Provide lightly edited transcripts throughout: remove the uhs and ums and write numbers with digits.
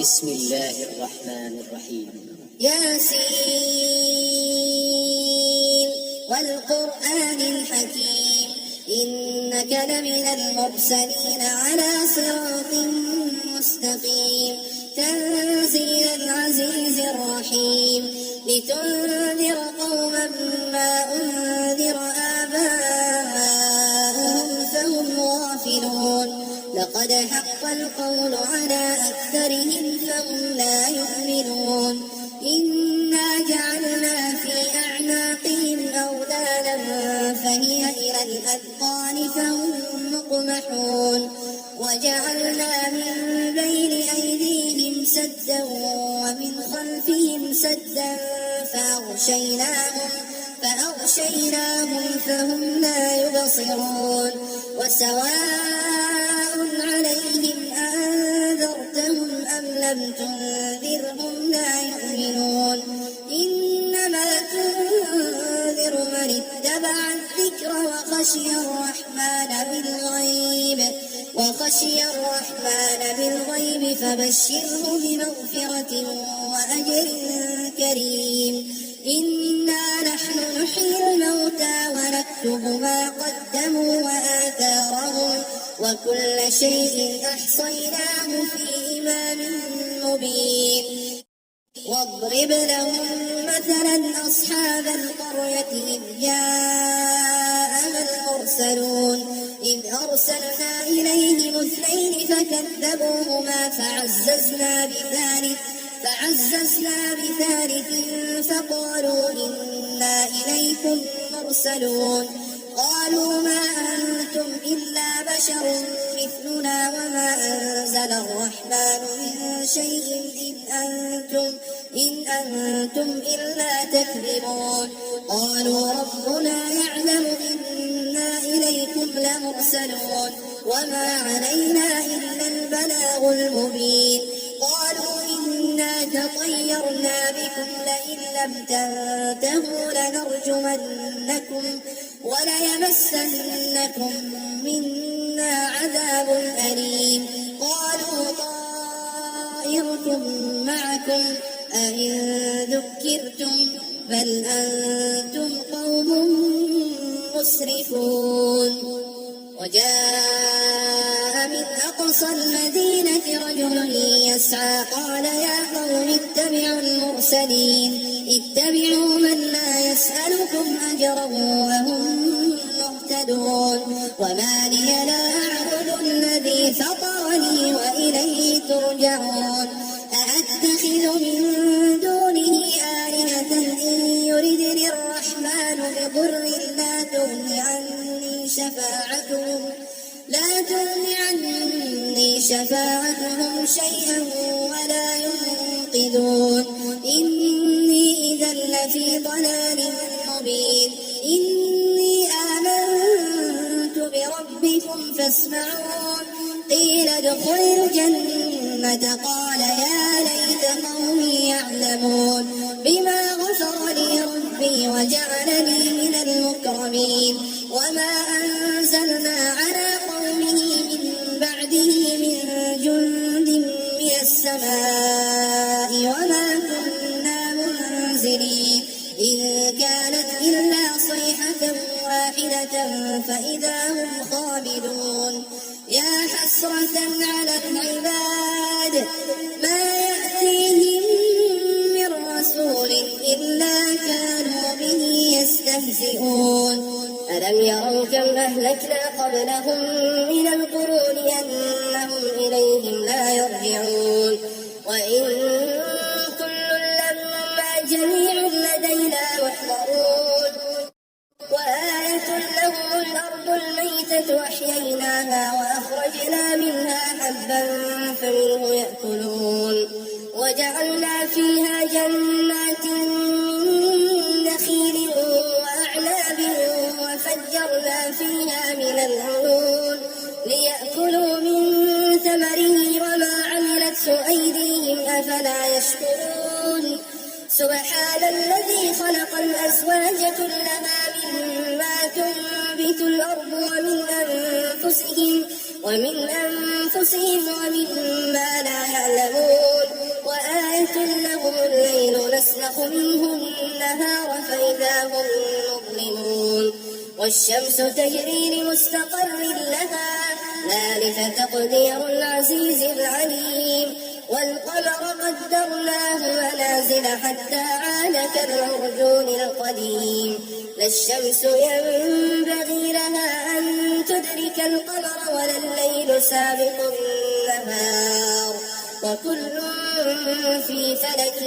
بسم الله الرحمن الرحيم. ياسين والقرآن الحكيم إنك لمن المرسلين على صراط مستقيم تنزيل العزيز الرحيم لتنذر قوما ما أنذر آباؤهم فهم غافلون لقد حق القول على أكثرهم فهم لا يؤمنون إنا جعلنا في أعناقهم أغلالا فهي إلى الأذقان فهم مقمحون وجعلنا من بين أيديهم سدا ومن خلفهم سدا فأغشيناهم فهم لا يبصرون وسواء عليهم أنذرتهم أم لم تنذرهم لا يؤمنون إنما تنذر من اتبع الذكر وخشي الرحمن بالغيب فبشره بمغفرة وأجر كريم إنا نحن نحيي الموتى ونكتب ما قدموا وآثارهم وكل شيء أحصيناه في إمام مبين واضرب لهم مثلا أصحاب القرية إذ جاءها المرسلون إذ أرسلنا إليهم اثنين فكذبوهما فعززنا بثالث فقالوا إنا إليكم مرسلون قالوا ما أنتم إلا بشر مثلنا وما أنزل الرحمن من شيء إن أنتم إلا تكذبون قالوا ربنا يعلم إنا إليكم لمرسلون وما علينا إلا البلاغ المبين قالوا إنا تطيرنا بكم لئن لم تنتهوا لنرجمنكم وليمسنكم منا عذاب أليم قالوا طائركم معكم أئن ذكرتم بل أنتم قوم مسرفون وجاء من أقصى المدينة رجل يسعى قال يا قوم اتبعوا المرسلين اتبعوا من لا يسألكم أجرا وهم مهتدون وما لي لا أعبد الذي فطرني وإليه ترجعون أأتخذ من دونه آلهة إن يردني الرحمن بضر لا تغني عني شفاعتهم شيئا ولا ينقذون إني إذا لفي ضلال مبين إني آمنت بربكم فاسمعون قيل ادخل الجنة قال يا ليت قومي يعلمون بما غفر لي ربي وجعلني من المكرمين وما أنزلنا على قومه من بعده من جند من السماء وما كنا منزلين إن كانت إلا صيحة واحدة فإذا هم خامدون يا حسرة على العباد ما يأتيهم من رسول إلا كانوا به يستهزئون ألم يروا كم أهلكنا قبلهم من القرون أنهم إليهم لا يرجعون وإن كل لما جميع لدينا محضرون وآية لهم الأرض الميتة أحييناها وأخرجنا منها حبا فمنه يأكلون وجعلنا فيها جنات من نخيل وأعناب وفجرنا فيها من العيون ليأكلوا من ثمره وما عملته أيديهم أفلا يشكرون سبحان الذي خلق الأزواج كلها مما تنبت الأرض ومن ومن أنفسهم ومما لا يعلمون وآية لهم الليل نسلخ منه النهار فإذا هم مظلمون والشمس تجري لمستقر لها ذلك تقدير العزيز العليم والقمر قدرناه منازل حتى عاد كالعرجون القديم لا الشمس ينبغي لها أن تدرك القمر ولا الليل سابق النهار وكل في فلك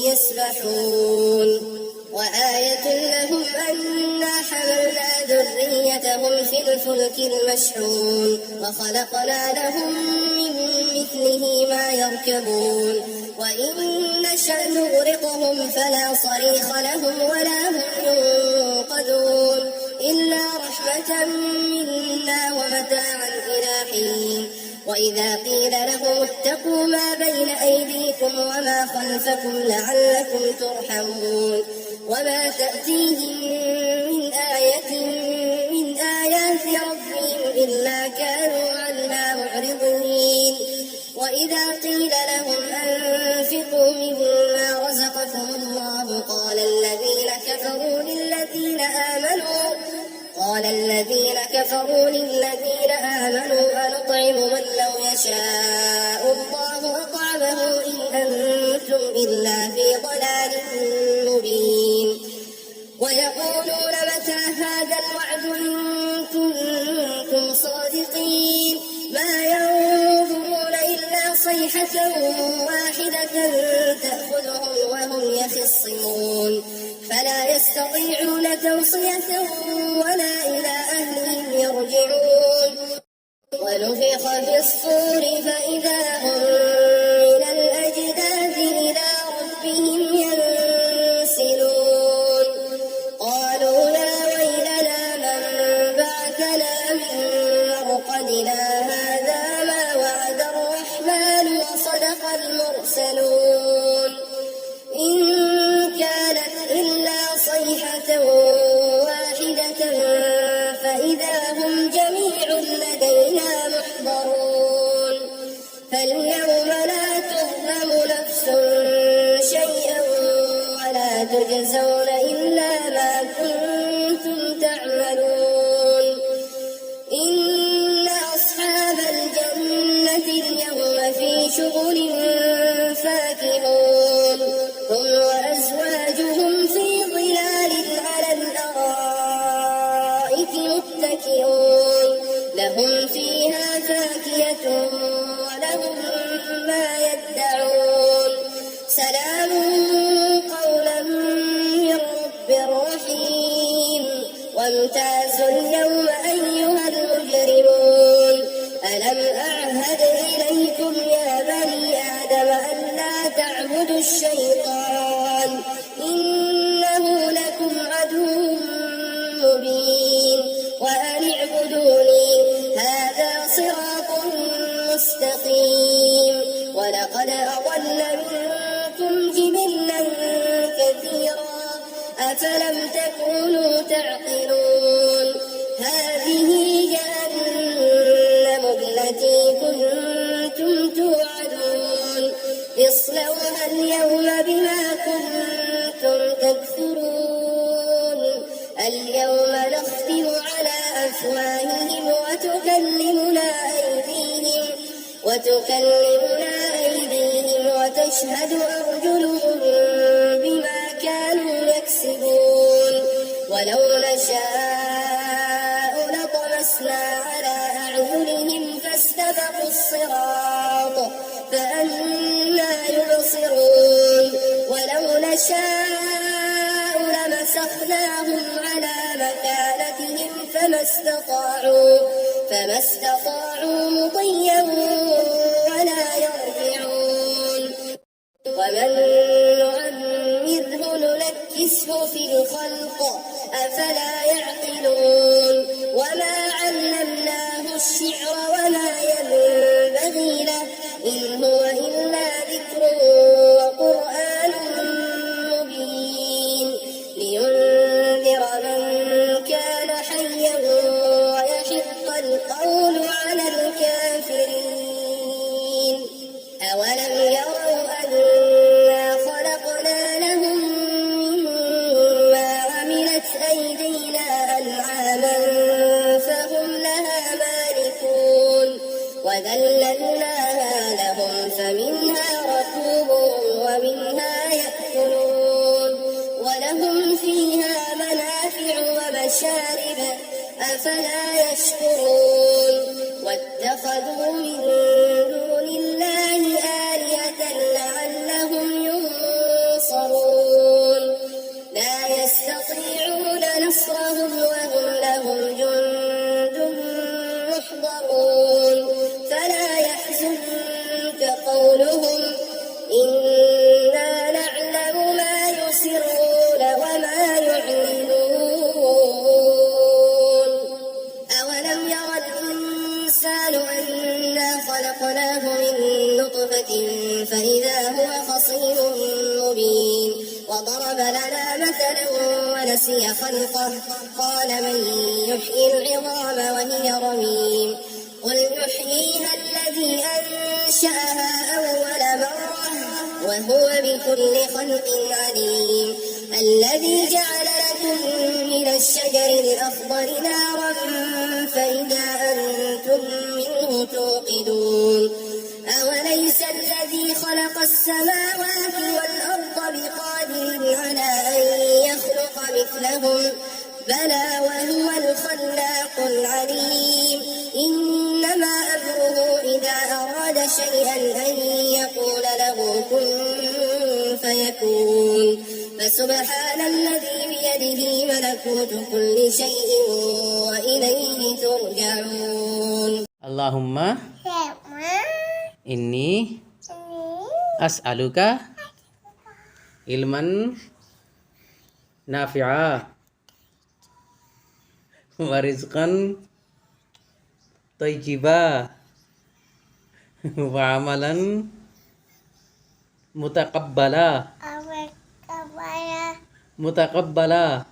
يسبحون وآية لهم أنا حملنا ذريتهم في الفلك المشحون وخلقنا لهم من مثله ما يركبون وإن نشأ نغرقهم فلا صريخ لهم ولا هم ينقذون إلا رحمة منا ومتاعا إلى حين وإذا قيل لهم اتقوا ما بين أيديكم وما خلفكم لعلكم ترحمون وما تأتيهم من آية من آيات ربهم إلا كانوا عنها معرضين وإذا قيل لهم أنفقوا مما رزقكم الله قال الذين كفروا للذين آمنوا أنطعم من لو يشاء الله أطعمه إن أنتم إلا في ضلال مبين ويقولون متى هذا الوعد إن كنتم صادقين ما ينظرون إلا صيحة واحدة تأخذهم وهم يخصمون فلا يستطيعون توصية ولا إلى أهلهم يرجعون ونفخ في الصور فإذا هم من الأجداث إلى ربهم ينسلون قالوا يا ويلنا من بعثنا من مرقدنا هذا ما وعد الرحمن وصدق المرسلون إن كانت إلا صيحة واحدة فإذا هم جميع لدينا محضرون فاليوم لا تظلم نفس شيئا ولا تجزون إلا ما كنتم تعملون إن أصحاب الجنة اليوم في شغل فاكهون هم وأزواجهم في ظلال على الأرائك متكئون لهم فيها فاكهة ولهم ما يدعون سلام قولا من رب رحيم وامتازوا اليوم أيها المجرمون ألم أعهد إليكم يا بني آدم أن لا تعبدوا الشيطان إنه لكم عدو مبين وأن اعبدوني هذا صراط مستقيم ولقد أضل منكم جبلا كثيرا أفلم تكونوا تعقلون هذه جهنم التي كنتم توعدون اصلوها اليوم بما كنتم تكفرون اليوم نختم على أفواههم وتكلمنا أيديهم وتشهد أرجلهم بما كانوا يكسبون ولو نشاء لطمسنا على أعينهم فاستبقوا الصراط فأنى يبصرون ولو نشاء لمسخناهم على مكانتهم فما استطاعوا مضيا ولا يرجعون ومن نعمره ننكسه في الخلق أفلا يعقلون وما علمناه الشعر وما ينبغي له إن هو إلا ذكر وقرآن مبين لينذر من كان حيا ويحق القول على أفلا يشكرون واتخذوا من دون الله آلهة لعلهم ينصرون لا يستطيعون نصرهم وهم لهم جند محضرون فلا يحزنك قولهم إنا نعلم ما يسرون وما يعلنون أولم ير الإنسان أنا خلقناه من نطفة فإذا هو خصيم مبين وضرب لنا مثلا ونسي خلقه قال من يحيي العظام وهي رميم قل يحييها الذي أنشأها أول مرة وهو بكل خلق عليم الذي جعل لكم من الشجر الأخضر نارا فإذا أنتم منه توقدون أوليس الذي خلق السماوات والأرض بقادر على أن يخلق مثلهم بلى وهو الخلاق العليم إنما أمره إذا أراد شيئا أن يقول له كن فيكون فسبحان الذي بيده ملكوت كل شيء وإليه ترجعون اللهم إني أسألك علما نافعا ورزقا طيبا وعملا متقبلا متقبلا